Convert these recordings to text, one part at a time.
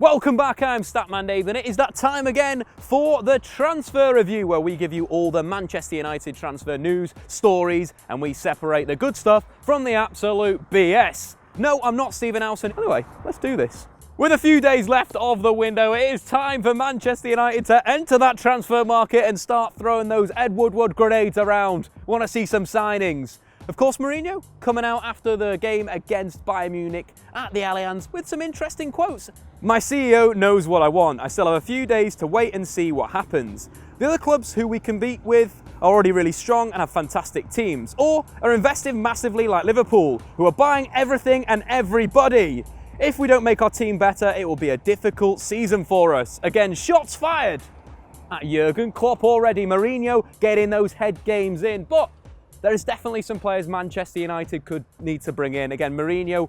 Welcome back, I'm Statman Dave, and it is that time again for the transfer review, where we give you all the Manchester United transfer news, stories, and we separate the good stuff from the absolute BS. No, I'm not Stephen Howson. Anyway, let's do this. With a few days left of the window, it is time for Manchester United to enter that transfer market and start throwing those Ed Woodward grenades around. Want to see some signings. Of course, Mourinho coming out after the game against Bayern Munich at the Allianz with some interesting quotes. My CEO knows what I want. I still have a few days to wait and see what happens. The other clubs who we compete with are already really strong and have fantastic teams, or are investing massively like Liverpool, who are buying everything and everybody. If we don't make our team better, it will be a difficult season for us. Again, shots fired at Jurgen Klopp already. Mourinho getting those head games in, but there is definitely some players Manchester United could need to bring in. Again, Mourinho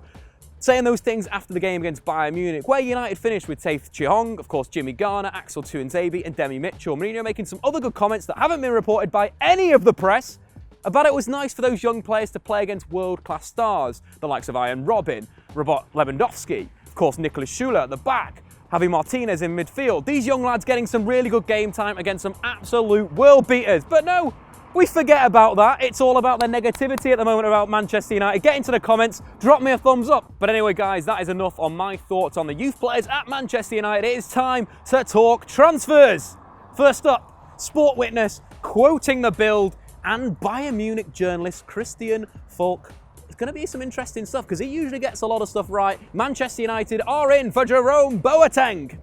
saying those things after the game against Bayern Munich, where United finished with Taith Chihong, of course Jimmy Garner, Axel Tuanzebe and Demi Mitchell. Mourinho making some other good comments that haven't been reported by any of the press about it was nice for those young players to play against world-class stars, the likes of Ian Robin, Robert Lewandowski, of course Nicolas Schüller at the back, Javi Martinez in midfield. These young lads getting some really good game time against some absolute world beaters. But no, we forget about that. It's all about the negativity at the moment about Manchester United. Get into the comments, drop me a thumbs up. But anyway, guys, that is enough on my thoughts on the youth players at Manchester United. It is time to talk transfers. First up, Sport Witness quoting the build and Bayern Munich journalist Christian Falk. It's going to be some interesting stuff because he usually gets a lot of stuff right. Manchester United are in for Jerome Boateng.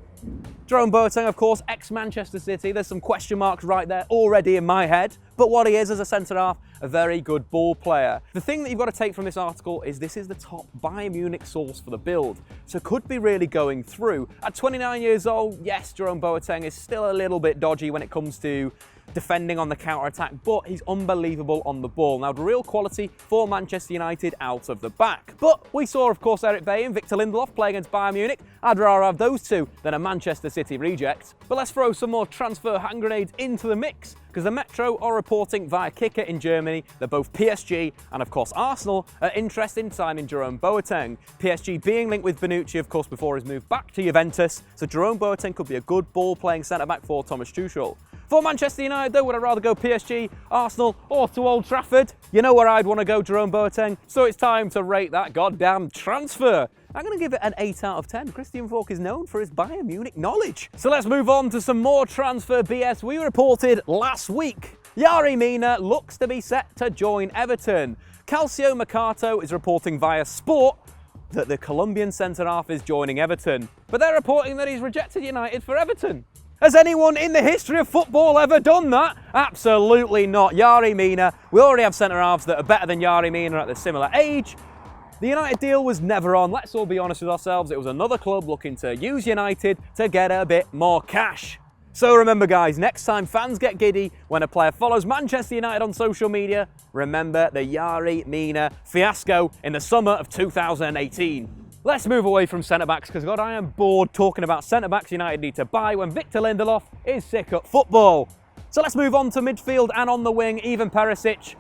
Jerome Boateng, of course, ex-Manchester City. There's some question marks right there already in my head. But what he is as a centre-half, a very good ball player. The thing that you've got to take from this article is this is the top Bayern Munich source for the build. So could be really going through. At 29 years old, yes, Jerome Boateng is still a little bit dodgy when it comes to defending on the counter-attack, but he's unbelievable on the ball. Now, the real quality for Manchester United out of the back. But we saw, of course, Eric Bailly and Victor Lindelof play against Bayern Munich. I'd rather have those two than a Manchester City reject. But let's throw some more transfer hand grenades into the mix, because the Metro are reporting via Kicker in Germany that both PSG and, of course, Arsenal are interested in signing Jerome Boateng. PSG being linked with Bonucci, of course, before his move back to Juventus. So Jerome Boateng could be a good ball-playing centre-back for Thomas Tuchel. For Manchester United, though, would I rather go PSG, Arsenal, or to Old Trafford? You know where I'd want to go, Jerome Boateng. So it's time to rate that goddamn transfer. I'm going to give it an 8 out of 10. Christian Falk is known for his Bayern Munich knowledge. So let's move on to some more transfer BS we reported last week. Yerry Mina looks to be set to join Everton. Calcio Mercato is reporting via Sport that the Colombian centre-half is joining Everton. But they're reporting that he's rejected United for Everton. Has anyone in the history of football ever done that? Absolutely not. Yerry Mina, we already have centre-halves that are better than Yerry Mina at a similar age. The United deal was never on. Let's all be honest with ourselves. It was another club looking to use United to get a bit more cash. So remember, guys, next time fans get giddy when a player follows Manchester United on social media, remember the Yerry Mina fiasco in the summer of 2018. Let's move away from centre-backs because, God, I am bored talking about centre-backs United need to buy when Victor Lindelof is sick at football. So let's move on to midfield and on the wing, even Perisic.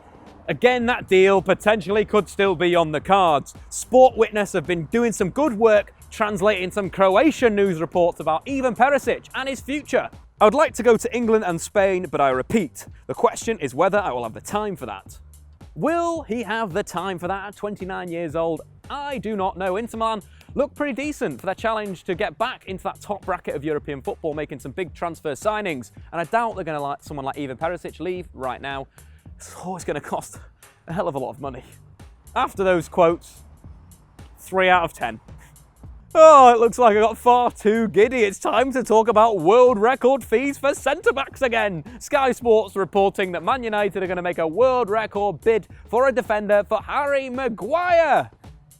Again, that deal potentially could still be on the cards. Sport Witness have been doing some good work translating some Croatian news reports about Ivan Perisic and his future. I would like to go to England and Spain, but I repeat, the question is whether I will have the time for that. Will he have the time for that at 29 years old? I do not know. Inter Milan look pretty decent for their challenge to get back into that top bracket of European football, making some big transfer signings. And I doubt they're going to let someone like Ivan Perisic leave right now. It's always going to cost a hell of a lot of money. After those quotes, 3 out of 10. Oh, it looks like I got far too giddy. It's time to talk about world record fees for centre-backs again. Sky Sports reporting that Man United are going to make a world record bid for a defender for Harry Maguire.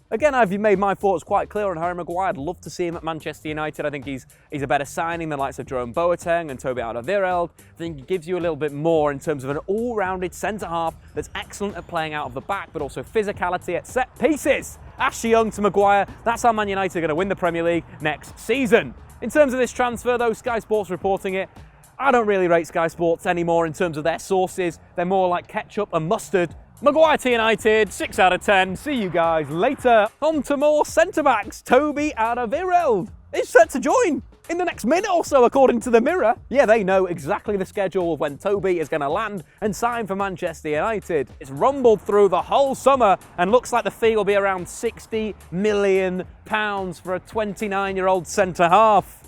Again, I've made my thoughts quite clear on Harry Maguire. I'd love to see him at Manchester United. I think he's a better signing than the likes of Jerome Boateng and Toby Alderweireld. I think he gives you a little bit more in terms of an all-rounded centre-half that's excellent at playing out of the back, but also physicality at set pieces. Ashley Young to Maguire, that's how Man United are going to win the Premier League next season. In terms of this transfer, though, Sky Sports reporting it, I don't really rate Sky Sports anymore in terms of their sources. They're more like ketchup and mustard Maguire to United, 6 out of 10. See you guys later. On to more centre-backs. Toby Alderweireld is set to join in the next minute or so, according to the Mirror. Yeah, they know exactly the schedule of when Toby is going to land and sign for Manchester United. It's rumbled through the whole summer and looks like the fee will be around £60 million for a 29-year-old centre-half.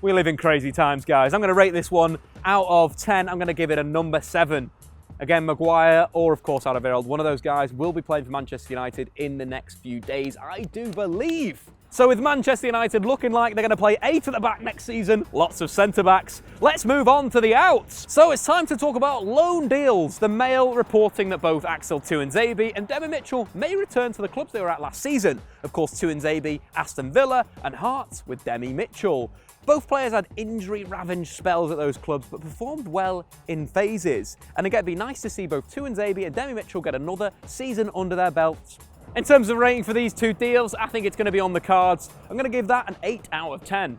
We live in crazy times, guys. I'm going to rate this one out of 10. I'm going to give it a number 7. Again, Maguire or, of course, Alderweireld, one of those guys will be playing for Manchester United in the next few days, I do believe. So with Manchester United looking like they're going to play 8 at the back next season, lots of centre-backs, let's move on to the outs. So it's time to talk about loan deals. The Mail reporting that both Axel Tuanzebe and Demi Mitchell may return to the clubs they were at last season. Of course, Tuanzebe, Aston Villa, and Hearts with Demi Mitchell. Both players had injury-ravaged spells at those clubs, but performed well in phases. And again, it'd be nice to see both Tuanzebe and Demi Mitchell get another season under their belts. In terms of rating for these two deals, I think it's going to be on the cards. I'm going to give that an 8 out of 10.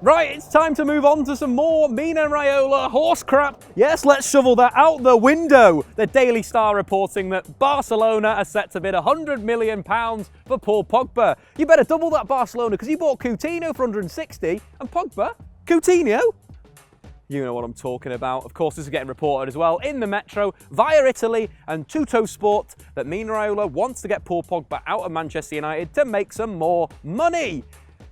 Right, it's time to move on to some more Mina Raiola horse crap. Yes, let's shovel that out the window. The Daily Star reporting that Barcelona are set to bid £100 million for Paul Pogba. You better double that, Barcelona, because you bought Coutinho for 160 and Pogba, Coutinho? You know what I'm talking about. Of course, this is getting reported as well in the Metro via Italy and Tutto Sport that Mina Raiola wants to get Paul Pogba out of Manchester United to make some more money.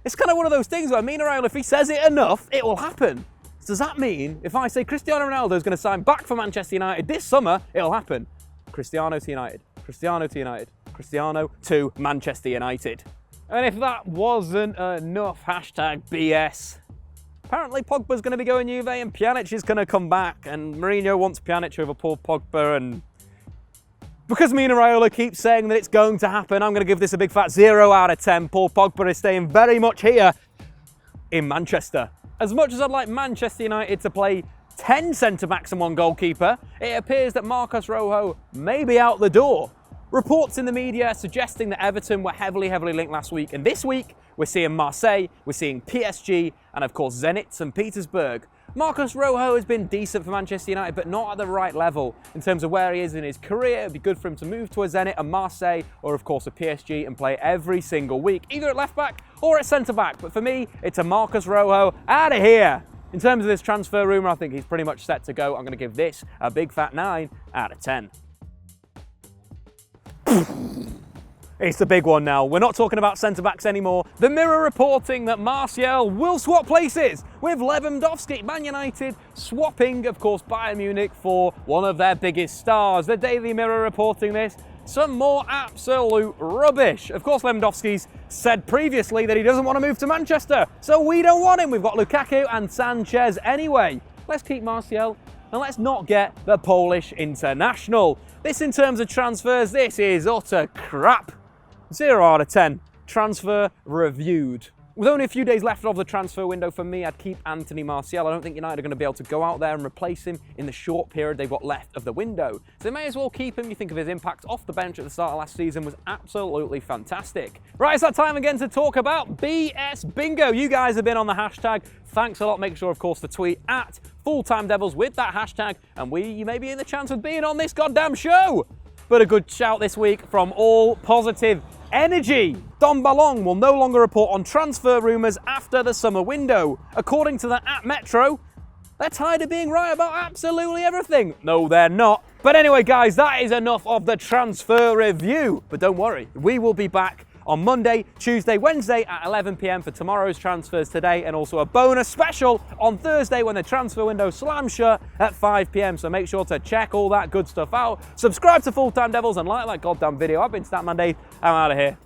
It's kind of one of those things where Mina Raiola, if he says it enough, it will happen. So does that mean if I say Cristiano Ronaldo is going to sign back for Manchester United this summer, it'll happen? Cristiano to United, Cristiano to United, Cristiano to Manchester United. And if that wasn't enough hashtag BS, apparently Pogba's going to be going Juve and Pjanic is going to come back, and Mourinho wants Pjanic over Paul Pogba, and because Mina Raiola keeps saying that it's going to happen, I'm going to give this a big fat 0 out of 10. Paul Pogba is staying very much here in Manchester. As much as I'd like Manchester United to play 10 centre-backs and 1 goalkeeper, it appears that Marcos Rojo may be out the door. Reports in the media suggesting that Everton were heavily linked last week, and this week we're seeing Marseille, we're seeing PSG, and of course Zenit St. Petersburg. Marcos Rojo has been decent for Manchester United, but not at the right level in terms of where he is in his career. It'd be good for him to move to a Zenit, a Marseille, or of course a PSG and play every single week, either at left back or at centre back. But for me, it's a Marcos Rojo out of here. In terms of this transfer rumour, I think he's pretty much set to go. I'm going to give this a big fat 9 out of 10. It's the big one now. We're not talking about centre-backs anymore. The Mirror reporting that Martial will swap places with Lewandowski. Man United swapping, of course, Bayern Munich for one of their biggest stars. The Daily Mirror reporting this. Some more absolute rubbish. Of course, Lewandowski's said previously that he doesn't want to move to Manchester, so we don't want him. We've got Lukaku and Sanchez anyway. Let's keep Martial. And let's not get the Polish international. This, in terms of transfers, this is utter crap. 0 out of 10. Transfer reviewed. With only a few days left of the transfer window, for me, I'd keep Anthony Martial. I don't think United are going to be able to go out there and replace him in the short period they've got left of the window. So they may as well keep him. You think of his impact off the bench at the start of last season was absolutely fantastic. Right, it's that time again to talk about BS Bingo. You guys have been on the hashtag. Thanks a lot. Make sure, of course, to tweet at FullTimeDEVILS with that hashtag, and you may be in the chance of being on this goddamn show. But a good shout this week from All Positive Energy. Don Ballon will no longer report on transfer rumours after the summer window. According to the Metro, they're tired of being right about absolutely everything. No, they're not. But anyway, guys, that is enough of the transfer review. But don't worry, we will be back on Monday, Tuesday, Wednesday at 11 PM for tomorrow's transfers today, and also a bonus special on Thursday when the transfer window slams shut at 5 PM. So make sure to check all that good stuff out. Subscribe to FullTimeDEVILS and like that goddamn video. I've been Statman Dave. I'm out of here.